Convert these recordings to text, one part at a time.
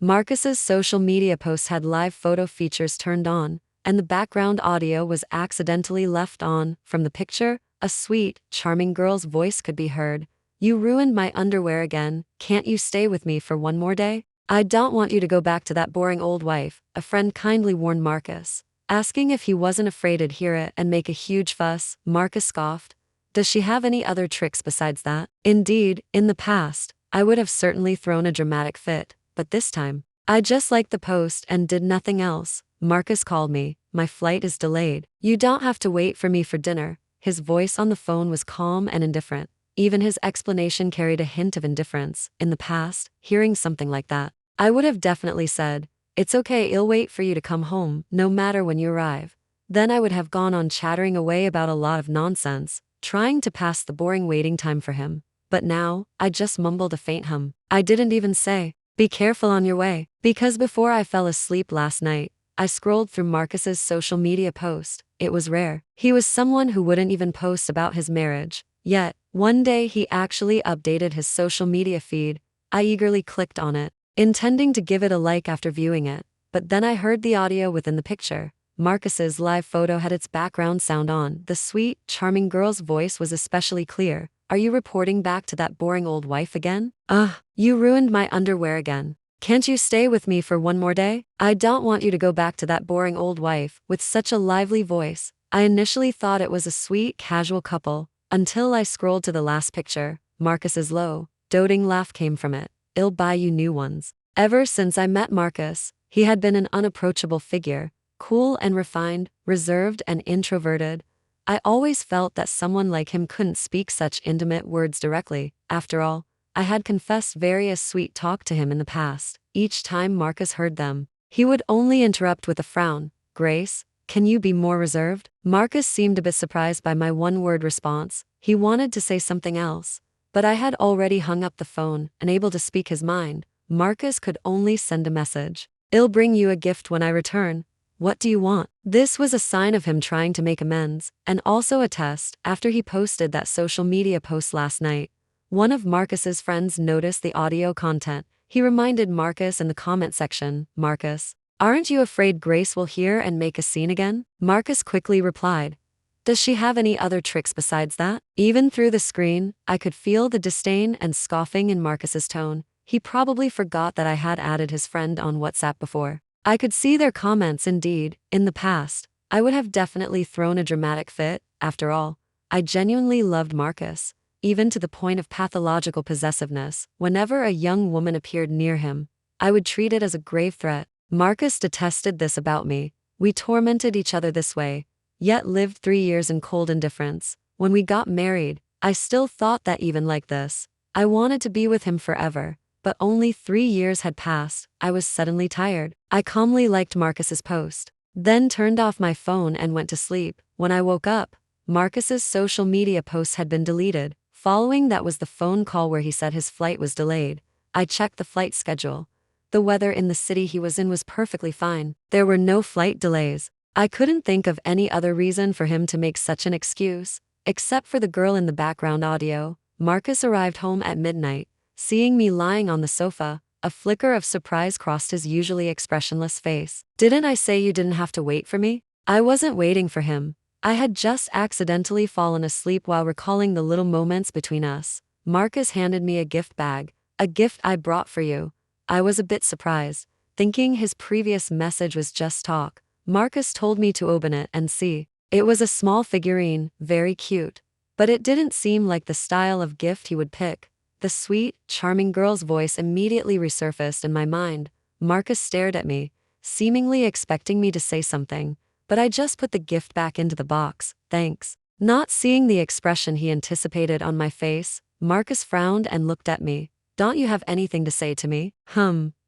Marcus's social media post had live photo features turned on, and the background audio was accidentally left on. From the picture, a sweet, charming girl's voice could be heard. "You ruined my underwear again. Can't you stay with me for one more day? I don't want you to go back to that boring old wife," a friend kindly warned Marcus. Asking if he wasn't afraid to hear it and make a huge fuss, Marcus scoffed. "Does she have any other tricks besides that?" Indeed, in the past, I would have certainly thrown a dramatic fit, but this time, I just liked the post and did nothing else. "Marcus called me. My flight is delayed. You don't have to wait for me for dinner." His voice on the phone was calm and indifferent. Even his explanation carried a hint of indifference. In the past, hearing something like that, I would have definitely said, "It's okay, I'll wait for you to come home, no matter when you arrive." Then I would have gone on chattering away about a lot of nonsense, trying to pass the boring waiting time for him. But now, I just mumbled a faint hum. I didn't even say, "Be careful on your way," because before I fell asleep last night, I scrolled through Marcus's social media post. It was rare. He was someone who wouldn't even post about his marriage. Yet, one day he actually updated his social media feed. I eagerly clicked on it, intending to give it a like after viewing it. But then I heard the audio within the picture. Marcus's live photo had its background sound on. The sweet, charming girl's voice was especially clear. "Are you reporting back to that boring old wife again? Ugh, you ruined my underwear again. Can't you stay with me for one more day? I don't want you to go back to that boring old wife." With such a lively voice, I initially thought it was a sweet, casual couple, until I scrolled to the last picture. Marcus's low, doting laugh came from it. "I'll buy you new ones." Ever since I met Marcus, he had been an unapproachable figure, cool and refined, reserved and introverted. I always felt that someone like him couldn't speak such intimate words directly. After all, I had confessed various sweet talk to him in the past. Each time Marcus heard them, he would only interrupt with a frown. "Grace, can you be more reserved?" Marcus seemed a bit surprised by my one-word response. He wanted to say something else, but I had already hung up the phone, unable to speak his mind. Marcus could only send a message. "I'll bring you a gift when I return. What do you want?" This was a sign of him trying to make amends, and also a test. After he posted that social media post last night, one of Marcus's friends noticed the audio content. He reminded Marcus in the comment section, "Marcus, aren't you afraid Grace will hear and make a scene again?" Marcus quickly replied, "Does she have any other tricks besides that?" Even through the screen, I could feel the disdain and scoffing in Marcus's tone. He probably forgot that I had added his friend on WhatsApp before. I could see their comments. Indeed, in the past, I would have definitely thrown a dramatic fit. After all, I genuinely loved Marcus, even to the point of pathological possessiveness. Whenever a young woman appeared near him, I would treat it as a grave threat. Marcus detested this about me. We tormented each other this way, yet lived 3 years in cold indifference. When we got married, I still thought that even like this, I wanted to be with him forever. But only 3 years had passed. I was suddenly tired. I calmly liked Marcus's post, then turned off my phone and went to sleep. When I woke up, Marcus's social media posts had been deleted. Following that was the phone call where he said his flight was delayed. I checked the flight schedule. The weather in the city he was in was perfectly fine. There were no flight delays. I couldn't think of any other reason for him to make such an excuse, except for the girl in the background audio. Marcus arrived home at midnight. Seeing me lying on the sofa, a flicker of surprise crossed his usually expressionless face. "Didn't I say you didn't have to wait for me?" I wasn't waiting for him. I had just accidentally fallen asleep while recalling the little moments between us. Marcus handed me a gift bag. "A gift I brought for you." I was a bit surprised, thinking his previous message was just talk. Marcus told me to open it and see. It was a small figurine, very cute, but it didn't seem like the style of gift he would pick. The sweet, charming girl's voice immediately resurfaced in my mind. Marcus stared at me, seemingly expecting me to say something, but I just put the gift back into the box. "Thanks." Not seeing the expression he anticipated on my face, Marcus frowned and looked at me. "Don't you have anything to say to me?"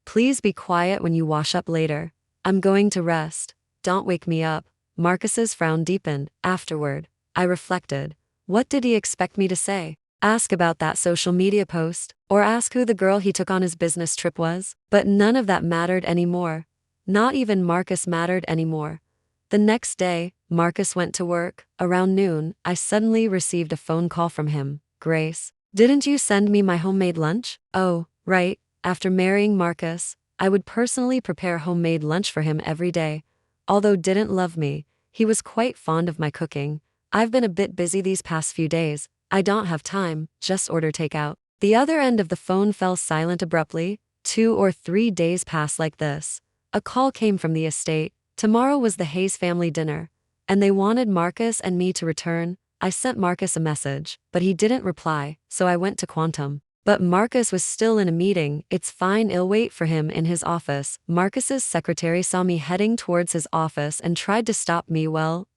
Please be quiet when you wash up later. I'm going to rest. Don't wake me up." Marcus's frown deepened. Afterward, I reflected. What did he expect me to say? Ask about that social media post, or ask who the girl he took on his business trip was? But none of that mattered anymore. Not even Marcus mattered anymore. The next day, Marcus went to work. Around noon, I suddenly received a phone call from him. "Grace, didn't you send me my homemade lunch?" "Oh, right." After marrying Marcus, I would personally prepare homemade lunch for him every day. Although didn't love me, he was quite fond of my cooking. I've been a bit busy these past few days. I don't have time, just order takeout. The other end of the phone fell silent abruptly. 2 or 3 days passed like this. A call came from the estate. Tomorrow was the Hayes family dinner, and they wanted Marcus and me to return. I sent Marcus a message, but he didn't reply, so I went to Quantum. But Marcus was still in a meeting. It's fine, I'll wait for him in his office. Marcus's secretary saw me heading towards his office and tried to stop me. Well,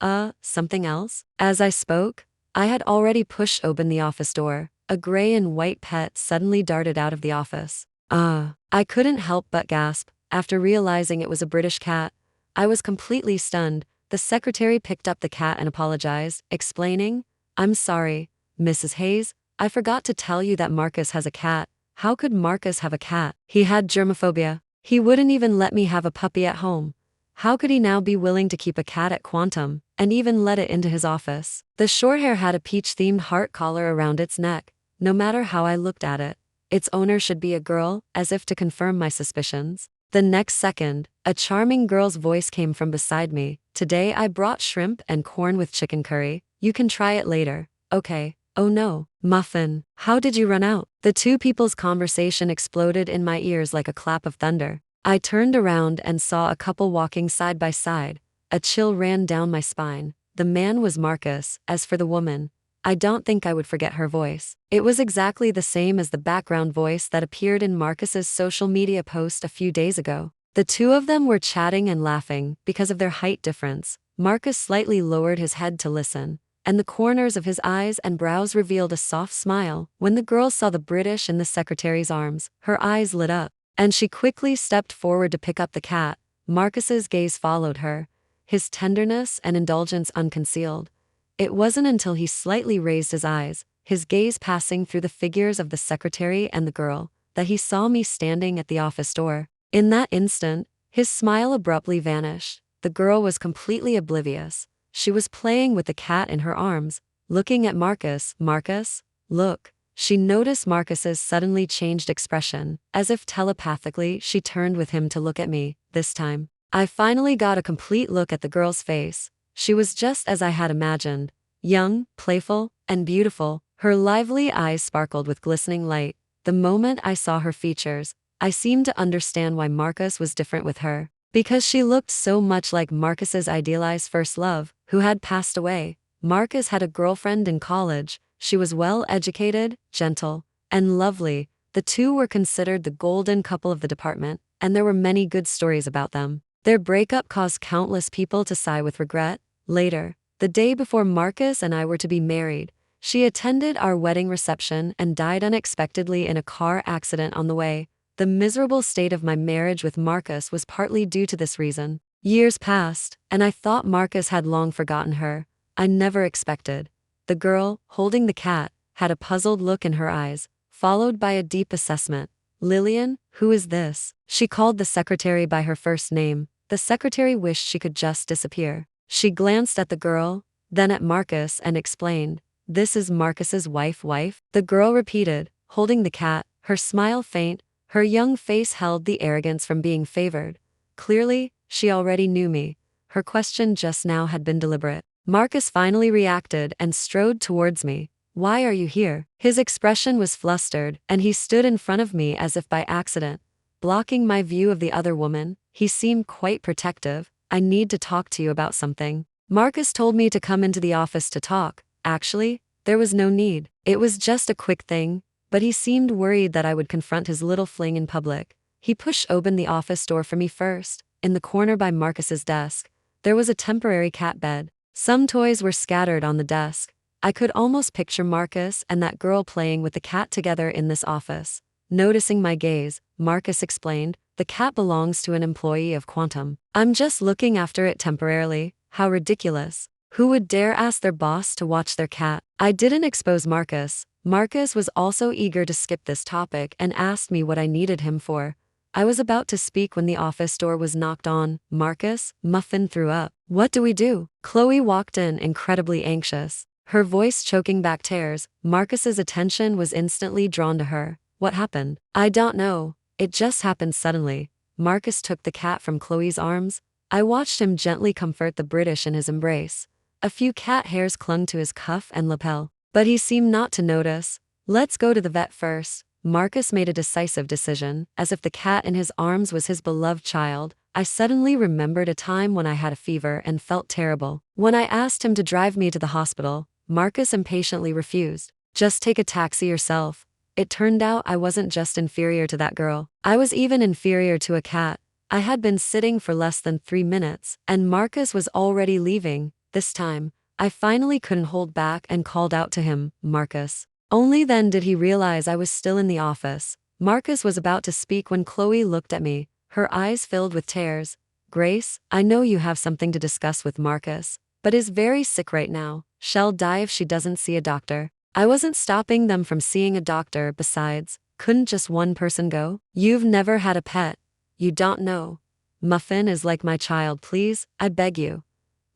something else? As I spoke, I had already pushed open the office door. A gray and white pet suddenly darted out of the office. I couldn't help but gasp. After realizing it was a British cat, I was completely stunned. The secretary picked up the cat and apologized, explaining, "I'm sorry, Mrs. Hayes. I forgot to tell you that Marcus has a cat." How could Marcus have a cat? He had germophobia. He wouldn't even let me have a puppy at home. How could he now be willing to keep a cat at Quantum, and even let it into his office? The shorthair had a peach-themed heart collar around its neck. No matter how I looked at it, its owner should be a girl, as if to confirm my suspicions. The next second, a charming girl's voice came from beside me. "Today I brought shrimp and corn with chicken curry. You can try it later, okay?" "Oh no, Muffin, how did you run out?" The two people's conversation exploded in my ears like a clap of thunder. I turned around and saw a couple walking side by side. A chill ran down my spine. The man was Marcus. As for the woman, I don't think I would forget her voice. It was exactly the same as the background voice that appeared in Marcus's social media post a few days ago. The two of them were chatting and laughing. Because of their height difference, Marcus slightly lowered his head to listen, and the corners of his eyes and brows revealed a soft smile. When the girl saw the British in the secretary's arms, her eyes lit up, and she quickly stepped forward to pick up the cat. Marcus's gaze followed her, his tenderness and indulgence unconcealed. It wasn't until he slightly raised his eyes, his gaze passing through the figures of the secretary and the girl, that he saw me standing at the office door. In that instant, his smile abruptly vanished. The girl was completely oblivious. She was playing with the cat in her arms, looking at Marcus. "Marcus, look." She noticed Marcus's suddenly changed expression. As if telepathically, she turned with him to look at me. This time, I finally got a complete look at the girl's face. She was just as I had imagined. Young, playful, and beautiful. Her lively eyes sparkled with glistening light. The moment I saw her features, I seemed to understand why Marcus was different with her. Because she looked so much like Marcus's idealized first love, who had passed away. Marcus had a girlfriend in college. She was well-educated, gentle, and lovely. The two were considered the golden couple of the department, and there were many good stories about them. Their breakup caused countless people to sigh with regret. Later, the day before Marcus and I were to be married, she attended our wedding reception and died unexpectedly in a car accident on the way. The miserable state of my marriage with Marcus was partly due to this reason. Years passed, and I thought Marcus had long forgotten her. I never expected. The girl, holding the cat, had a puzzled look in her eyes, followed by a deep assessment. "Lillian, who is this?" She called the secretary by her first name. The secretary wished she could just disappear. She glanced at the girl, then at Marcus and explained, "This is Marcus's wife." The girl repeated, holding the cat, her smile faint. Her young face held the arrogance from being favored. Clearly, she already knew me. Her question just now had been deliberate. Marcus finally reacted and strode towards me. "Why are you here?" His expression was flustered, and he stood in front of me as if by accident, blocking my view of the other woman. He seemed quite protective. "I need to talk to you about something." Marcus told me to come into the office to talk. Actually, there was no need. It was just a quick thing, but he seemed worried that I would confront his little fling in public. He pushed open the office door for me first. In the corner by Marcus's desk, there was a temporary cat bed. Some toys were scattered on the desk. I could almost picture Marcus and that girl playing with the cat together in this office. Noticing my gaze, Marcus explained, "The cat belongs to an employee of Quantum. I'm just looking after it temporarily." How ridiculous. Who would dare ask their boss to watch their cat? I didn't expose Marcus. Marcus was also eager to skip this topic and asked me what I needed him for. I was about to speak when the office door was knocked on. "Marcus," Muffin threw up. "What do we do?" Chloe walked in, incredibly anxious, her voice choking back tears. Marcus's attention was instantly drawn to her. "What happened?" "I don't know. It just happened suddenly. Marcus took the cat from Chloe's arms. I watched him gently comfort the British in his embrace. A few cat hairs clung to his cuff and lapel, but he seemed not to notice. Let's go to the vet first. Marcus made a decisive decision, as if the cat in his arms was his beloved child. I suddenly remembered a time when I had a fever and felt terrible. When I asked him to drive me to the hospital, Marcus impatiently refused. Just take a taxi yourself. It turned out I wasn't just inferior to that girl. I was even inferior to a cat. I had been sitting for less than 3 minutes, and Marcus was already leaving. This time, I finally couldn't hold back and called out to him, Marcus. Only then did he realize I was still in the office. Marcus was about to speak when Chloe looked at me, her eyes filled with tears. Grace, I know you have something to discuss with Marcus, but is very sick right now. She'll die if she doesn't see a doctor. I wasn't stopping them from seeing a doctor. Besides, couldn't just one person go? You've never had a pet. You don't know. Muffin is like my child. Please, I beg you.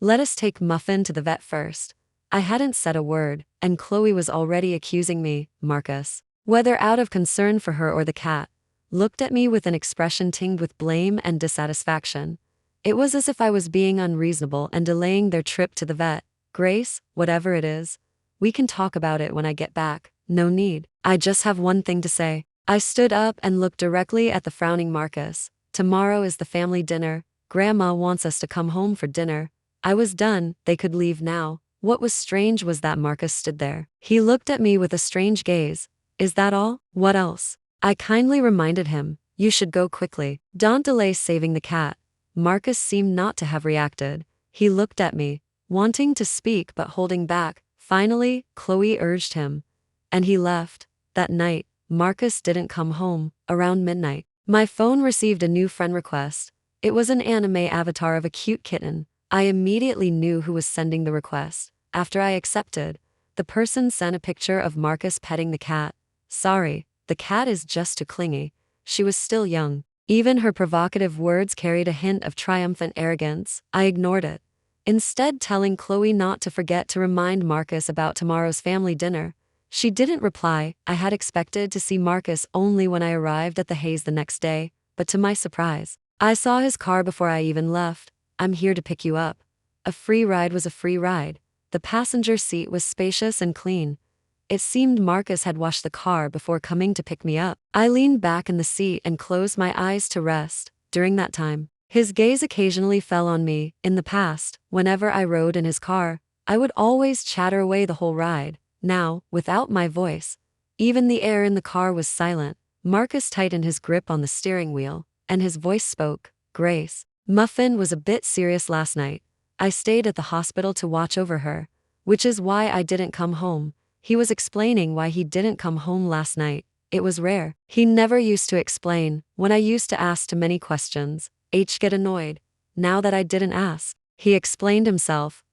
Let us take Muffin to the vet first. I hadn't said a word, and Chloe was already accusing me, Marcus, whether out of concern for her or the cat, looked at me with an expression tinged with blame and dissatisfaction. It was as if I was being unreasonable and delaying their trip to the vet. Grace, whatever it is, we can talk about it when I get back. No need. I just have one thing to say. I stood up and looked directly at the frowning Marcus. Tomorrow is the family dinner. Grandma wants us to come home for dinner. I was done. They could leave now. What was strange was that Marcus stood there. He looked at me with a strange gaze. Is that all? What else? I kindly reminded him. You should go quickly. Don't delay saving the cat. Marcus seemed not to have reacted. He looked at me, wanting to speak but holding back. Finally, Chloe urged him, and he left. That night, Marcus didn't come home. Around midnight, my phone received a new friend request. It was an anime avatar of a cute kitten. I immediately knew who was sending the request. After I accepted, the person sent a picture of Marcus petting the cat. Sorry, the cat is just too clingy. She was still young. Even her provocative words carried a hint of triumphant arrogance. I ignored it, instead telling Chloe not to forget to remind Marcus about tomorrow's family dinner. She didn't reply. I had expected to see Marcus only when I arrived at the Haze the next day, but to my surprise, I saw his car before I even left. I'm here to pick you up. A free ride was a free ride. The passenger seat was spacious and clean. It seemed Marcus had washed the car before coming to pick me up. I leaned back in the seat and closed my eyes to rest. During that time, his gaze occasionally fell on me. In the past, whenever I rode in his car, I would always chatter away the whole ride. Now, without my voice, even the air in the car was silent. Marcus tightened his grip on the steering wheel, and his voice spoke. Grace, Muffin was a bit serious last night. I stayed at the hospital to watch over her, which is why I didn't come home. He was explaining why he didn't come home last night. It was rare. He never used to explain. When I used to ask too many questions, H get annoyed. Now that I didn't ask, he explained himself.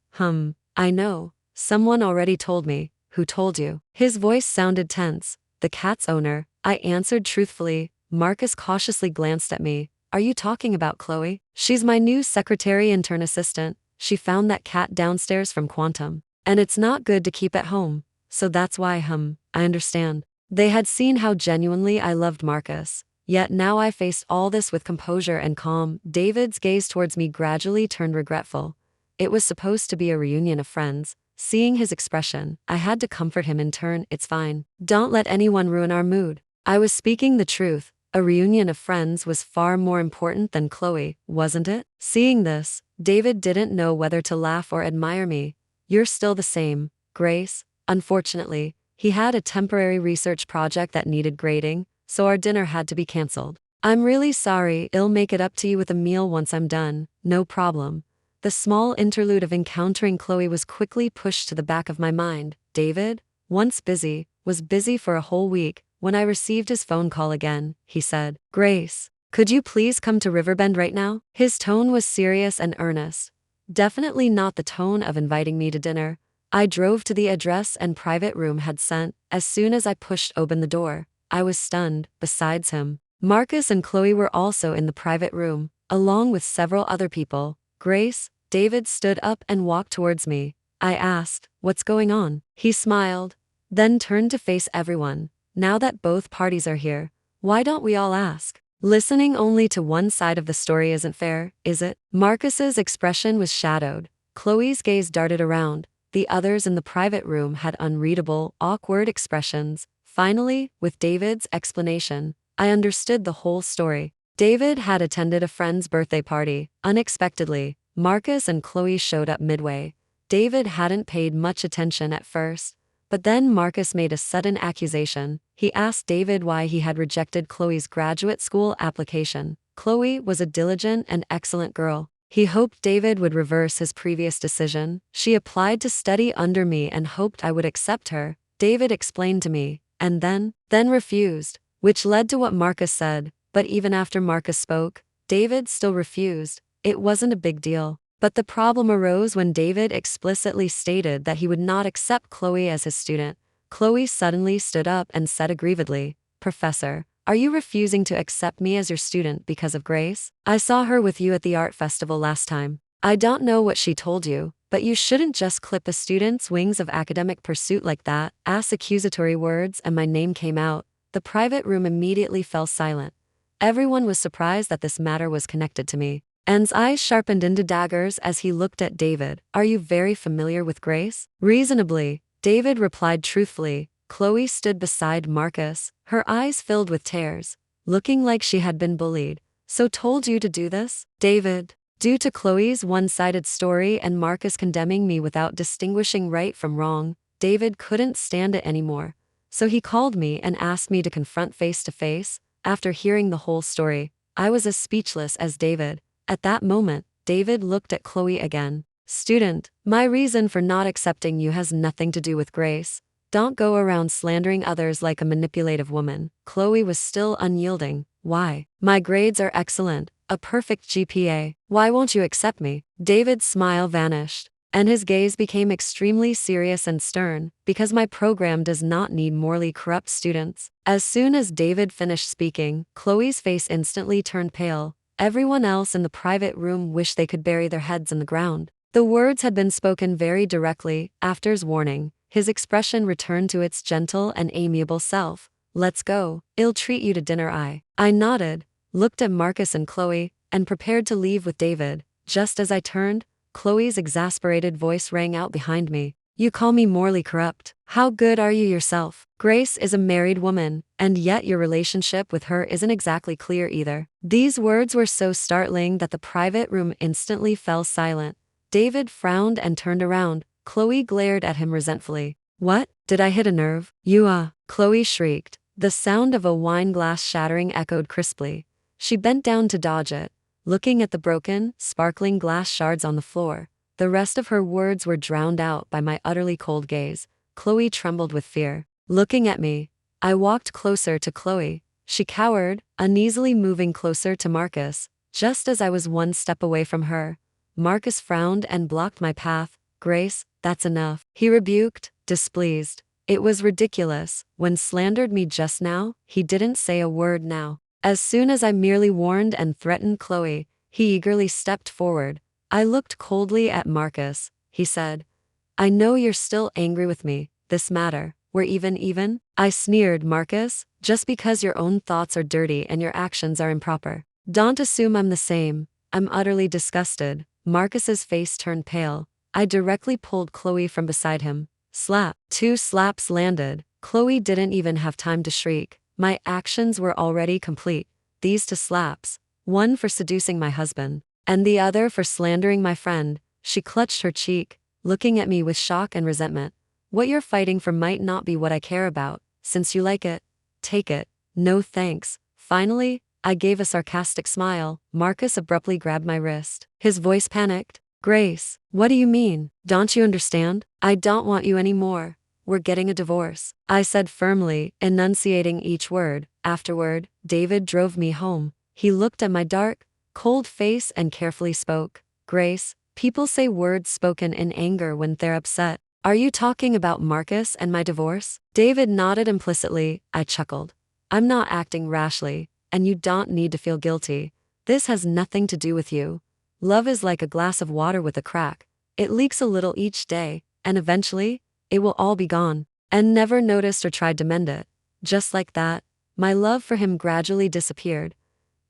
I know. Someone already told me. Who told you? His voice sounded tense. The cat's owner. I answered truthfully. Marcus cautiously glanced at me. Are you talking about Chloe? She's my new secretary intern assistant. She found that cat downstairs from Quantum. And it's not good to keep at home. So that's why, I understand. They had seen how genuinely I loved Marcus. Yet now I faced all this with composure and calm. David's gaze towards me gradually turned regretful. It was supposed to be a reunion of friends. Seeing his expression, I had to comfort him in turn. It's fine. Don't let anyone ruin our mood. I was speaking the truth. A reunion of friends was far more important than Chloe, wasn't it? Seeing this, David didn't know whether to laugh or admire me. You're still the same, Grace. Unfortunately, he had a temporary research project that needed grading, so our dinner had to be canceled. I'm really sorry. I'll make it up to you with a meal once I'm done. No problem. The small interlude of encountering Chloe was quickly pushed to the back of my mind. David, once busy, was busy for a whole week. When I received his phone call again, he said, Grace, could you please come to Riverbend right now? His tone was serious and earnest. Definitely not the tone of inviting me to dinner. I drove to the address and private room had sent. As soon as I pushed open the door, I was stunned. Besides him, Marcus and Chloe were also in the private room, along with several other people. Grace, David stood up and walked towards me. I asked, what's going on? He smiled, then turned to face everyone. Now that both parties are here, why don't we all ask? Listening only to one side of the story isn't fair, is it? Marcus's expression was shadowed. Chloe's gaze darted around. The others in the private room had unreadable, awkward expressions. Finally, with David's explanation, I understood the whole story. David had attended a friend's birthday party. Unexpectedly, Marcus and Chloe showed up midway. David hadn't paid much attention at first, but then Marcus made a sudden accusation. He asked David why he had rejected Chloe's graduate school application. Chloe was a diligent and excellent girl. He hoped David would reverse his previous decision. She applied to study under me and hoped I would accept her, David explained to me, and then refused, which led to what Marcus said. But even after Marcus spoke, David still refused. It wasn't a big deal. But the problem arose when David explicitly stated that he would not accept Chloe as his student. Chloe suddenly stood up and said aggrievedly, "Professor, are you refusing to accept me as your student because of Grace? I saw her with you at the art festival last time. I don't know what she told you, but you shouldn't just clip a student's wings of academic pursuit like that." Asked accusatory words and my name came out. The private room immediately fell silent. Everyone was surprised that this matter was connected to me. Anne's eyes sharpened into daggers as he looked at David. "Are you very familiar with Grace?" "Reasonably," David replied truthfully. Chloe stood beside Marcus, her eyes filled with tears, looking like she had been bullied. "So told you to do this?" "David." Due to Chloe's one-sided story and Marcus condemning me without distinguishing right from wrong, David couldn't stand it anymore. So he called me and asked me to confront face to face. After hearing the whole story, I was as speechless as David. At that moment, David looked at Chloe again. "Student, my reason for not accepting you has nothing to do with Grace. Don't go around slandering others like a manipulative woman." Chloe was still unyielding. "Why? My grades are excellent, a perfect GPA. Why won't you accept me?" David's smile vanished, and his gaze became extremely serious and stern. "Because my program does not need morally corrupt students." As soon as David finished speaking, Chloe's face instantly turned pale. Everyone else in the private room wished they could bury their heads in the ground. The words had been spoken very directly. After's warning, his expression returned to its gentle and amiable self. "Let's go. I'll treat you to dinner." I nodded, looked at Marcus and Chloe, and prepared to leave with David. Just as I turned, Chloe's exasperated voice rang out behind me. "You call me morally corrupt? How good are you yourself? Grace is a married woman, and yet your relationship with her isn't exactly clear either." These words were so startling that the private room instantly fell silent. David frowned and turned around. Chloe glared at him resentfully. "What? Did I hit a nerve?" Chloe shrieked. The sound of a wine glass shattering echoed crisply. She bent down to dodge it, looking at the broken, sparkling glass shards on the floor. The rest of her words were drowned out by my utterly cold gaze. Chloe trembled with fear. Looking at me, I walked closer to Chloe. She cowered, uneasily moving closer to Marcus. Just as I was one step away from her, Marcus frowned and blocked my path. "Grace, that's enough," he rebuked, displeased. It was ridiculous. When slandered me just now, he didn't say a word now. As soon as I merely warned and threatened Chloe, he eagerly stepped forward. I looked coldly at Marcus. He said, "I know you're still angry with me. This matter, we're even? I sneered. "Marcus, just because your own thoughts are dirty and your actions are improper, don't assume I'm the same." I'm utterly disgusted. Marcus's face turned pale. I directly pulled Chloe from beside him. Slap. 2 slaps landed. Chloe didn't even have time to shriek. My actions were already complete. These 2 slaps, one for seducing my husband, and the other for slandering my friend. She clutched her cheek, looking at me with shock and resentment. "What you're fighting for might not be what I care about. Since you like it, take it. No thanks." Finally, I gave a sarcastic smile. Marcus abruptly grabbed my wrist. His voice panicked. "Grace, what do you mean? Don't you understand? I don't want you anymore. We're getting a divorce," I said firmly, enunciating each word. Afterward, David drove me home. He looked at my dark, cold face and carefully spoke. "Grace, people say words spoken in anger when they're upset. Are you talking about Marcus and my divorce?" David nodded implicitly. I chuckled. "I'm not acting rashly, and you don't need to feel guilty. This has nothing to do with you. Love is like a glass of water with a crack. It leaks a little each day, and eventually, it will all be gone." And never noticed or tried to mend it. Just like that, my love for him gradually disappeared.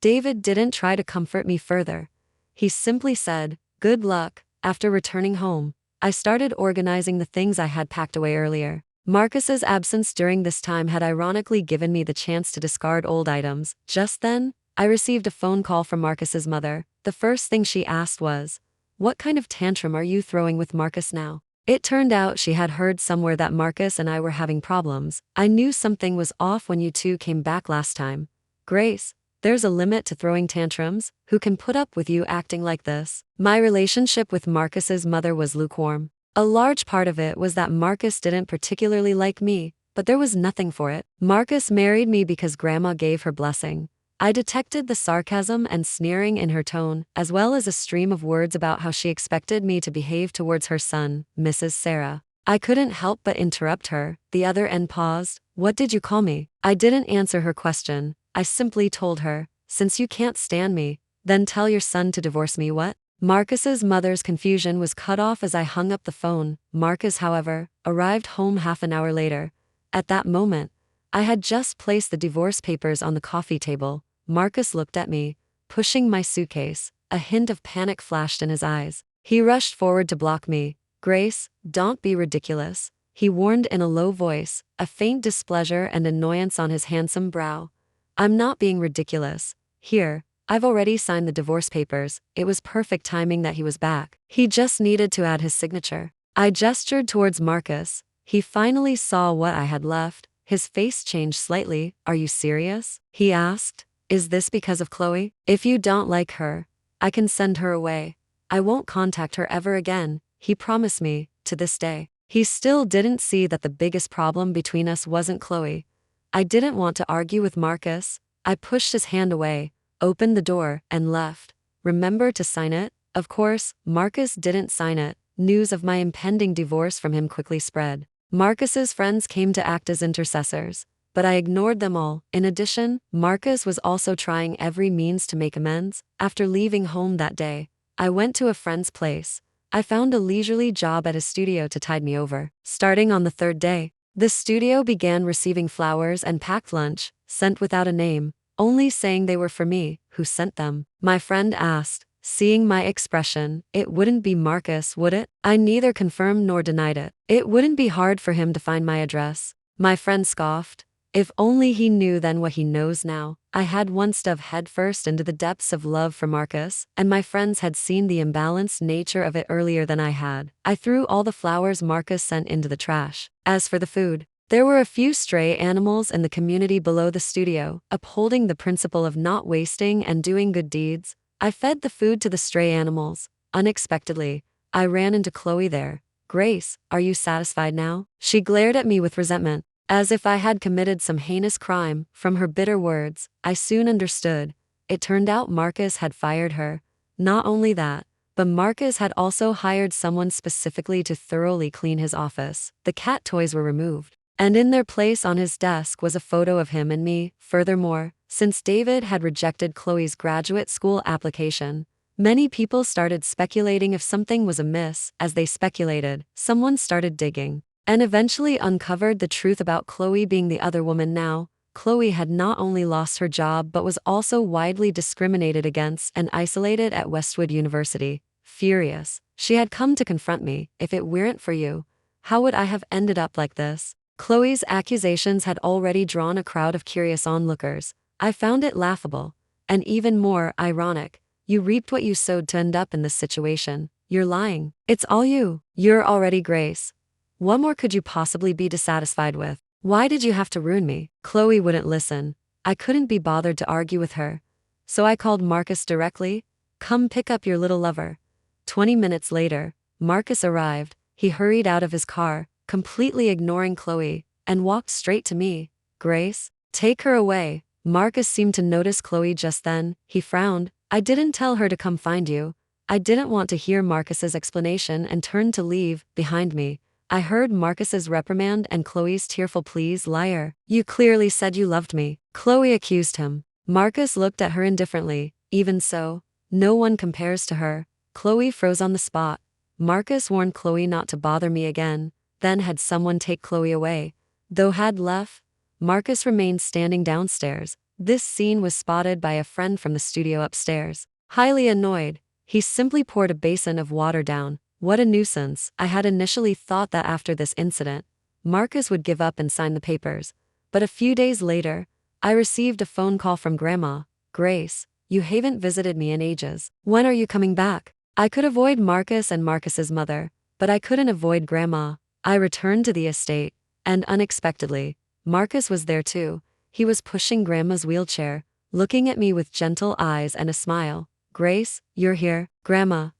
David didn't try to comfort me further. He simply said, "Good luck." After returning home, I started organizing the things I had packed away earlier. Marcus's absence during this time had ironically given me the chance to discard old items. Just then, I received a phone call from Marcus's mother. The first thing she asked was, "What kind of tantrum are you throwing with Marcus now?" It turned out she had heard somewhere that Marcus and I were having problems. "I knew something was off when you two came back last time. Grace, there's a limit to throwing tantrums. Who can put up with you acting like this?" My relationship with Marcus's mother was lukewarm. A large part of it was that Marcus didn't particularly like me, but there was nothing for it. Marcus married me because Grandma gave her blessing. I detected the sarcasm and sneering in her tone, as well as a stream of words about how she expected me to behave towards her son, Mrs. Sarah. I couldn't help but interrupt her. The other end paused. "What did you call me?" I didn't answer her question. I simply told her, "Since you can't stand me, then tell your son to divorce me." What? Marcus's mother's confusion was cut off as I hung up the phone. Marcus, however, arrived home half an hour later. At that moment, I had just placed the divorce papers on the coffee table. Marcus looked at me, pushing my suitcase. A hint of panic flashed in his eyes. He rushed forward to block me. "Grace, don't be ridiculous," he warned in a low voice, a faint displeasure and annoyance on his handsome brow. "I'm not being ridiculous. Here, I've already signed the divorce papers." It was perfect timing that he was back. He just needed to add his signature. I gestured towards Marcus. He finally saw what I had left. His face changed slightly. "Are you serious?" he asked. "Is this because of Chloe? If you don't like her, I can send her away. I won't contact her ever again," he promised me. To this day, he still didn't see that the biggest problem between us wasn't Chloe. I didn't want to argue with Marcus. I pushed his hand away, opened the door, and left. "Remember to sign it?" Of course, Marcus didn't sign it. News of my impending divorce from him quickly spread. Marcus's friends came to act as intercessors, but I ignored them all. In addition, Marcus was also trying every means to make amends. After leaving home that day, I went to a friend's place. I found a leisurely job at his studio to tide me over. Starting on the third day, the studio began receiving flowers and packed lunch, sent without a name, only saying they were for me. "Who sent them?" my friend asked. Seeing my expression, "It wouldn't be Marcus, would it?" I neither confirmed nor denied it. "It wouldn't be hard for him to find my address." My friend scoffed. If only he knew then what he knows now. I had once dove headfirst into the depths of love for Marcus, and my friends had seen the imbalanced nature of it earlier than I had. I threw all the flowers Marcus sent into the trash. As for the food, there were a few stray animals in the community below the studio. Upholding the principle of not wasting and doing good deeds, I fed the food to the stray animals. Unexpectedly, I ran into Chloe there. "Grace, are you satisfied now?" She glared at me with resentment, as if I had committed some heinous crime. From her bitter words, I soon understood. It turned out Marcus had fired her. Not only that, but Marcus had also hired someone specifically to thoroughly clean his office. The cat toys were removed, and in their place on his desk was a photo of him and me. Furthermore, since David had rejected Chloe's graduate school application, many people started speculating if something was amiss. As they speculated, someone started digging, and eventually uncovered the truth about Chloe being the other woman. Now, Chloe had not only lost her job but was also widely discriminated against and isolated at Westwood University. Furious, she had come to confront me. "If it weren't for you, how would I have ended up like this?" Chloe's accusations had already drawn a crowd of curious onlookers. I found it laughable, and even more ironic. You reaped what you sowed to end up in this situation. You're lying. It's all you. You're already Grace. What more could you possibly be dissatisfied with? Why did you have to ruin me? Chloe wouldn't listen. I couldn't be bothered to argue with her. So I called Marcus directly. "Come pick up your little lover." 20 minutes later, Marcus arrived. He hurried out of his car, completely ignoring Chloe, and walked straight to me. "Grace, take her away." Marcus seemed to notice Chloe just then. He frowned. "I didn't tell her to come find you." I didn't want to hear Marcus's explanation and turned to leave. Behind me, I heard Marcus's reprimand and Chloe's tearful pleas. "Liar. You clearly said you loved me," Chloe accused him. Marcus looked at her indifferently. "Even so, no one compares to her." Chloe froze on the spot. Marcus warned Chloe not to bother me again, then had someone take Chloe away. Though had left, Marcus remained standing downstairs, This scene was spotted by a friend from the studio upstairs. Highly annoyed, he simply poured a basin of water down. What a nuisance. I had initially thought that after this incident, Marcus would give up and sign the papers. But a few days later, I received a phone call from Grandma. Grace, you haven't visited me in ages. When are you coming back? I could avoid Marcus and Marcus's mother, but I couldn't avoid Grandma. I returned to the estate, and unexpectedly, Marcus was there too. He was pushing Grandma's wheelchair, looking at me with gentle eyes and a smile. Grace, you're here. Grandma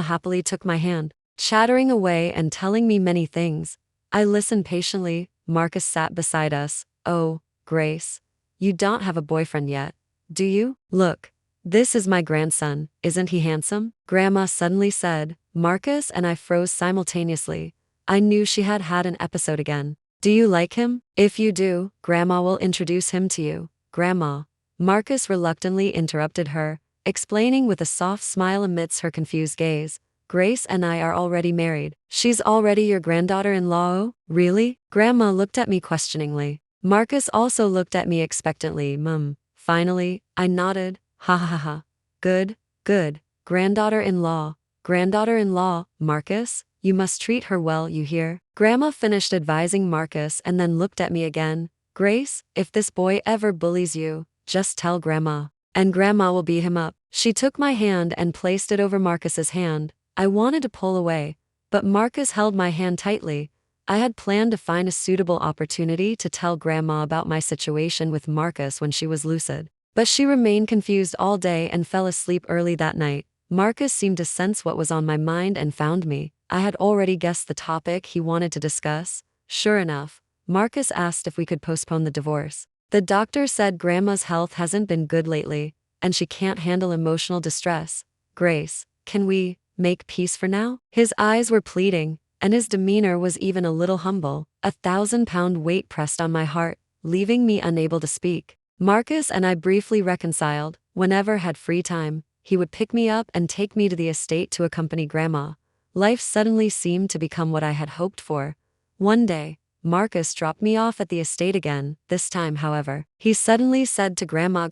happily took my hand, chattering away and telling me many things. I listened patiently. Marcus sat beside us. Oh, Grace, you don't have a boyfriend yet, do you? Look, this is my grandson. Isn't he handsome? Grandma suddenly said. Marcus and I froze simultaneously. I knew she had had an episode again. Do you like him? If you do, Grandma will introduce him to you. Grandma. Marcus reluctantly interrupted her, explaining with a soft smile amidst her confused gaze. Grace and I are already married. She's already your granddaughter-in-law? Really? Grandma looked at me questioningly. Marcus also looked at me expectantly. Finally, I nodded. Ha ha ha ha. Good. Granddaughter-in-law. Granddaughter-in-law, Marcus, you must treat her well, you hear? Grandma finished advising Marcus and then looked at me again. Grace, if this boy ever bullies you, just tell Grandma, and Grandma will beat him up. She took my hand and placed it over Marcus's hand. I wanted to pull away, but Marcus held my hand tightly. I had planned to find a suitable opportunity to tell Grandma about my situation with Marcus when she was lucid. But she remained confused all day and fell asleep early that night. Marcus seemed to sense what was on my mind and found me. I had already guessed the topic he wanted to discuss. Sure enough, Marcus asked if we could postpone the divorce. The doctor said Grandma's health hasn't been good lately, and she can't handle emotional distress. Grace, can we make peace for now? His eyes were pleading, and his demeanor was even a little humble. 1,000-pound weight pressed on my heart, leaving me unable to speak. Marcus and I briefly reconciled. Whenever had free time, he would pick me up and take me to the estate to accompany Grandma. Life suddenly seemed to become what I had hoped for. One day, Marcus dropped me off at the estate again. This time, however, he suddenly said to Grandma,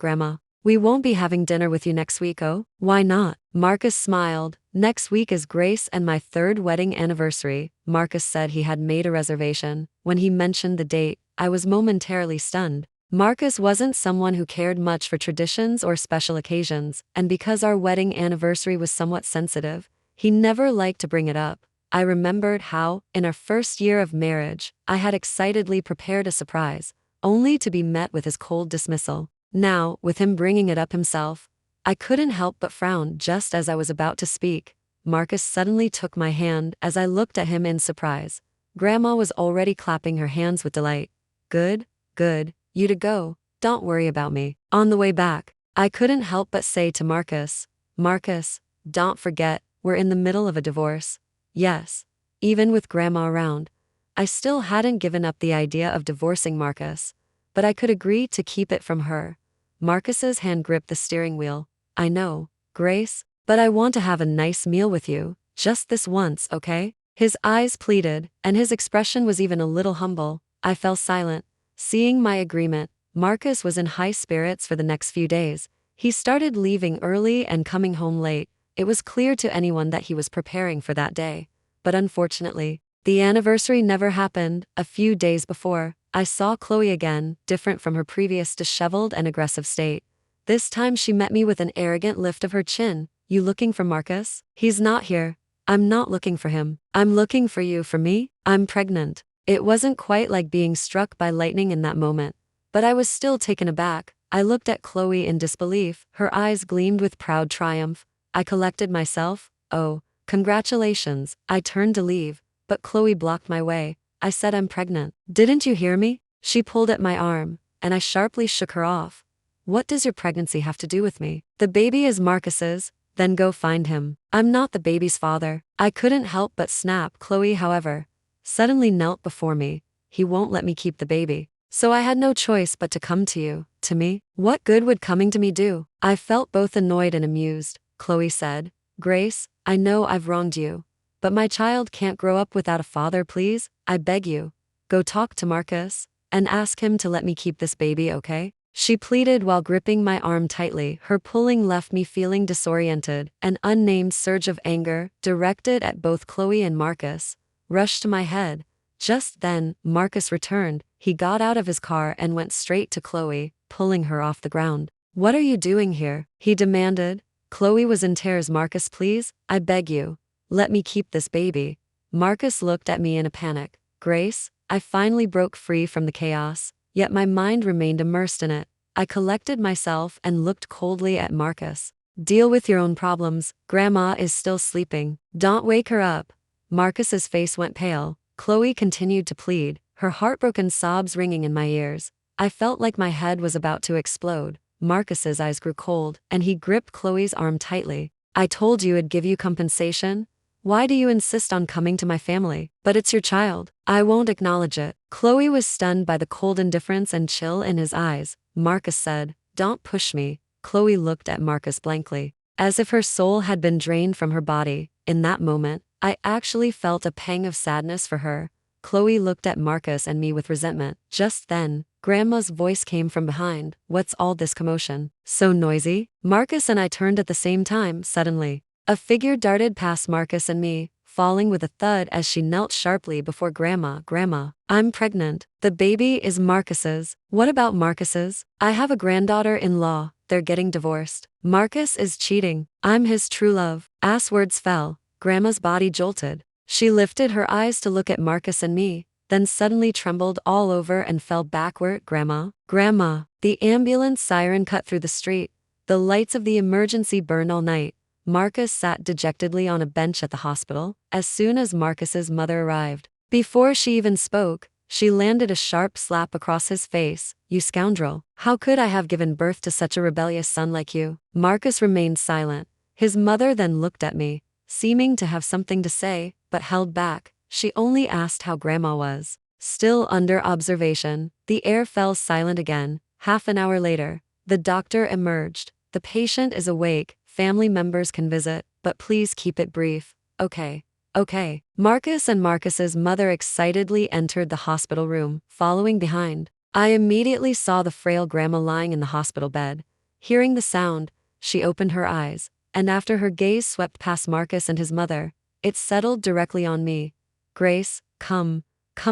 we won't be having dinner with you next week, oh? Why not? Marcus smiled. Next week is Grace and my 3rd wedding anniversary. Marcus said he had made a reservation. When he mentioned the date, I was momentarily stunned. Marcus wasn't someone who cared much for traditions or special occasions, and because our wedding anniversary was somewhat sensitive, he never liked to bring it up. I remembered how, in our first year of marriage, I had excitedly prepared a surprise, only to be met with his cold dismissal. Now, with him bringing it up himself, I couldn't help but frown. Just as I was about to speak, Marcus suddenly took my hand as I looked at him in surprise. Grandma was already clapping her hands with delight. Good. You to go. Don't worry about me. On the way back, I couldn't help but say to Marcus, don't forget, we're in the middle of a divorce. Yes. Even with Grandma around, I still hadn't given up the idea of divorcing Marcus, but I could agree to keep it from her. Marcus's hand gripped the steering wheel. I know, Grace, but I want to have a nice meal with you, just this once, okay? His eyes pleaded, and his expression was even a little humble. I fell silent. Seeing my agreement, Marcus was in high spirits for the next few days. He started leaving early and coming home late. It was clear to anyone that he was preparing for that day. But unfortunately, the anniversary never happened. A few days before, I saw Chloe again, different from her previous disheveled and aggressive state. This time she met me with an arrogant lift of her chin. You looking for Marcus? He's not here. I'm not looking for him. I'm looking for you. For me? I'm pregnant. It wasn't quite like being struck by lightning in that moment, but I was still taken aback. I looked at Chloe in disbelief. Her eyes gleamed with proud triumph. I collected myself. Oh, congratulations. I turned to leave, but Chloe blocked my way. I said I'm pregnant. Didn't you hear me? She pulled at my arm, and I sharply shook her off. What does your pregnancy have to do with me? The baby is Marcus's, then go find him. I'm not the baby's father. I couldn't help but snap. Chloe, however, suddenly knelt before me. He won't let me keep the baby. So I had no choice but to come to you. To me? What good would coming to me do? I felt both annoyed and amused. Chloe said, Grace, I know I've wronged you, but my child can't grow up without a father. Please, I beg you, go talk to Marcus and ask him to let me keep this baby, okay? she pleaded while gripping my arm tightly. Her pulling left me feeling disoriented. An unnamed surge of anger, directed at both Chloe and Marcus, rushed to my head. Just then, Marcus returned. He got out of his car and went straight to Chloe, pulling her off the ground. "What are you doing here?" he demanded. Chloe was in tears. "Marcus, please, I beg you. Let me keep this baby." Marcus looked at me in a panic. "Grace?" I finally broke free from the chaos, yet my mind remained immersed in it. I collected myself and looked coldly at Marcus. "Deal with your own problems. Grandma is still sleeping. Don't wake her up." Marcus's face went pale. Chloe continued to plead, her heartbroken sobs ringing in my ears. I felt like my head was about to explode. Marcus's eyes grew cold, and he gripped Chloe's arm tightly. "I told you I'd give you compensation. Why do you insist on coming to my family?" "But it's your child." "I won't acknowledge it." Chloe was stunned by the cold indifference and chill in his eyes. Marcus said, "Don't push me." Chloe looked at Marcus blankly, as if her soul had been drained from her body. In that moment, I actually felt a pang of sadness for her. Chloe looked at Marcus and me with resentment. Just then, Grandma's voice came from behind. "What's all this commotion? So noisy?" Marcus and I turned at the same time. Suddenly, a figure darted past Marcus and me, falling with a thud as she knelt sharply before Grandma. "Grandma, I'm pregnant. The baby is Marcus's." "What about Marcus's? I have a granddaughter-in-law. They're getting divorced." "Marcus is cheating. I'm his true love." As words fell, Grandma's body jolted. She lifted her eyes to look at Marcus and me, then suddenly trembled all over and fell backward. "Grandma? Grandma!" The ambulance siren cut through the street. The lights of the emergency burned all night. Marcus sat dejectedly on a bench at the hospital. As soon as Marcus's mother arrived, before she even spoke, she landed a sharp slap across his face. "You scoundrel. How could I have given birth to such a rebellious son like you?" Marcus remained silent. His mother then looked at me, seeming to have something to say, but held back. She only asked how Grandma was. Still under observation, the air fell silent again. Half an hour later, the doctor emerged. "The patient is awake. Family members can visit, but please keep it brief." "Okay. Okay." Marcus and Marcus's mother excitedly entered the hospital room, following behind. I immediately saw the frail Grandma lying in the hospital bed. Hearing the sound, she opened her eyes, and after her gaze swept past Marcus and his mother, it settled directly on me. "Grace, come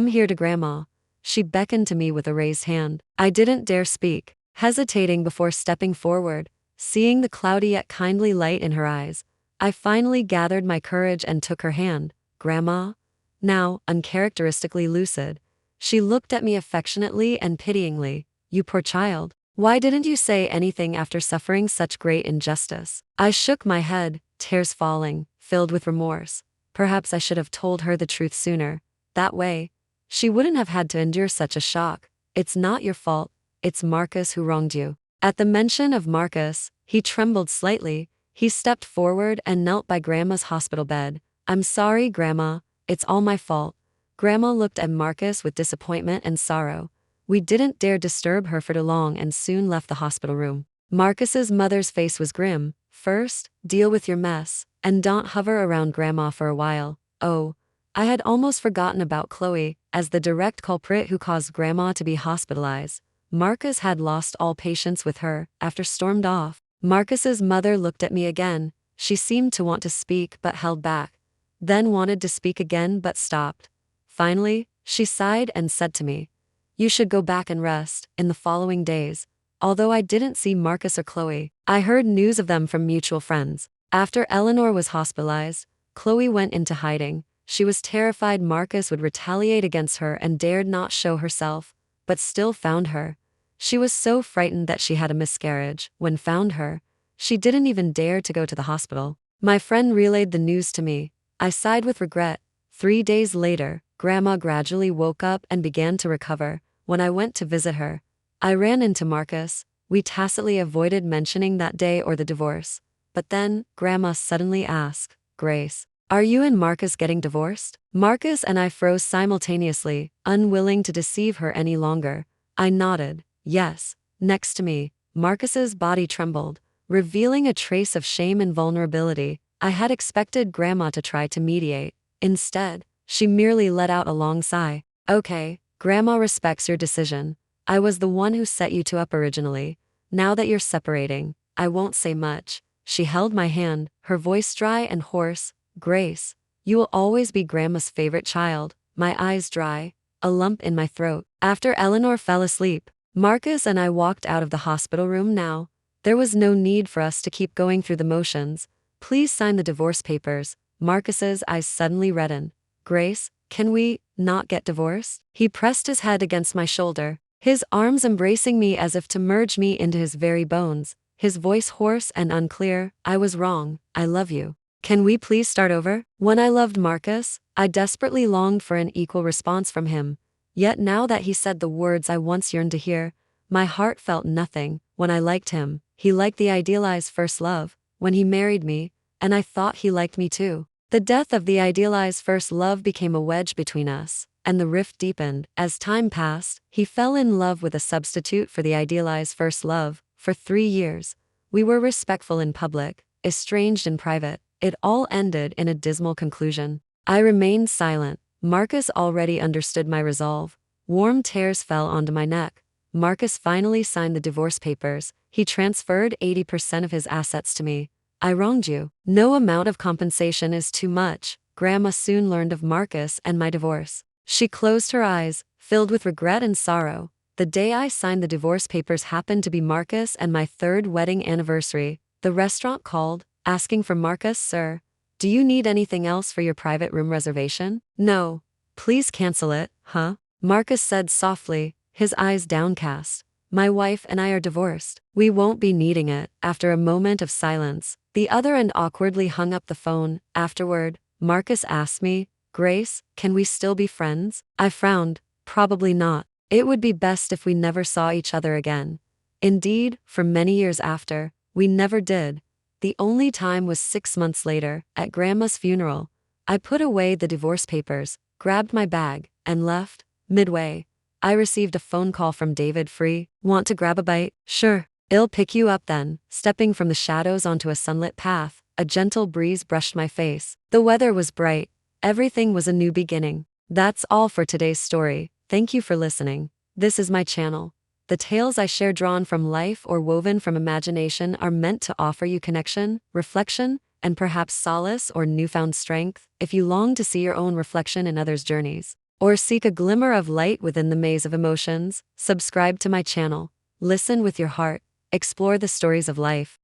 here to Grandma." She beckoned to me with a raised hand. I didn't dare speak, hesitating before stepping forward. Seeing the cloudy yet kindly light in her eyes, I finally gathered my courage and took her hand. "Grandma?" Now, uncharacteristically lucid, she looked at me affectionately and pityingly. "You poor child. Why didn't you say anything after suffering such great injustice?" I shook my head, tears falling, filled with remorse. Perhaps I should have told her the truth sooner. That way, she wouldn't have had to endure such a shock. "It's not your fault. It's Marcus who wronged you." At the mention of Marcus, he trembled slightly. He stepped forward and knelt by Grandma's hospital bed. "I'm sorry, Grandma. It's all my fault." Grandma looked at Marcus with disappointment and sorrow. We didn't dare disturb her for too long and soon left the hospital room. Marcus's mother's face was grim. "First, deal with your mess, and don't hover around Grandma for a while." Oh, I had almost forgotten about Chloe as the direct culprit who caused Grandma to be hospitalized. Marcus had lost all patience with her, after stormed off. Marcus's mother looked at me again. She seemed to want to speak but held back, then wanted to speak again but stopped. Finally, she sighed and said to me, "You should go back and rest." In the following days, although I didn't see Marcus or Chloe, I heard news of them from mutual friends. After Eleanor was hospitalized, Chloe went into hiding. She was terrified Marcus would retaliate against her and dared not show herself, but still found her. She was so frightened that she had a miscarriage. When found her, she didn't even dare to go to the hospital. My friend relayed the news to me. I sighed with regret. 3 days later, Grandma gradually woke up and began to recover. When I went to visit her, I ran into Marcus. We tacitly avoided mentioning that day or the divorce. But then, Grandma suddenly asked, "Grace, are you and Marcus getting divorced?" Marcus and I froze simultaneously, unwilling to deceive her any longer. I nodded. "Yes." Next to me, Marcus's body trembled, revealing a trace of shame and vulnerability. I had expected Grandma to try to mediate. Instead, she merely let out a long sigh. "Okay, Grandma respects your decision. I was the one who set you two up originally. Now that you're separating, I won't say much. She held my hand, her voice dry and hoarse. Grace, you will always be Grandma's favorite child. My eyes dry, a lump in my throat. After Eleanor fell asleep, Marcus and I walked out of the hospital room now. There was no need for us to keep going through the motions. Please sign the divorce papers. Marcus's eyes suddenly reddened. Grace, can we not get divorced? He pressed his head against my shoulder, his arms embracing me as if to merge me into his very bones. His voice hoarse and unclear. I was wrong. I love you. Can we please start over? When I loved Marcus, I desperately longed for an equal response from him. Yet now that he said the words I once yearned to hear, my heart felt nothing. When I liked him, he liked the idealized first love. When he married me, and I thought he liked me too. The death of the idealized first love became a wedge between us, and the rift deepened. As time passed, he fell in love with a substitute for the idealized first love. For 3 years, we were respectful in public, estranged in private. It all ended in a dismal conclusion. I remained silent. Marcus already understood my resolve. Warm tears fell onto my neck. Marcus finally signed the divorce papers. He transferred 80% of his assets to me. I wronged you. No amount of compensation is too much. Grandma soon learned of Marcus and my divorce. She closed her eyes, filled with regret and sorrow. The day I signed the divorce papers happened to be Marcus and my 3rd wedding anniversary. The restaurant called, asking for Marcus. Sir, do you need anything else for your private room reservation? No. Please cancel it, huh? Marcus said softly, his eyes downcast. My wife and I are divorced. We won't be needing it. After a moment of silence, the other end awkwardly hung up the phone. Afterward, Marcus asked me, Grace, can we still be friends? I frowned. Probably not. It would be best if we never saw each other again. Indeed, for many years after, we never did. The only time was 6 months later, at Grandma's funeral. I put away the divorce papers, grabbed my bag, and left. Midway, I received a phone call from David Free. Want to grab a bite? Sure. I'll pick you up then. Stepping from the shadows onto a sunlit path, a gentle breeze brushed my face. The weather was bright. Everything was a new beginning. That's all for today's story. Thank you for listening. This is my channel. The tales I share drawn from life or woven from imagination are meant to offer you connection, reflection, and perhaps solace or newfound strength. If you long to see your own reflection in others' journeys, or seek a glimmer of light within the maze of emotions, subscribe to my channel. Listen with your heart. Explore the stories of life.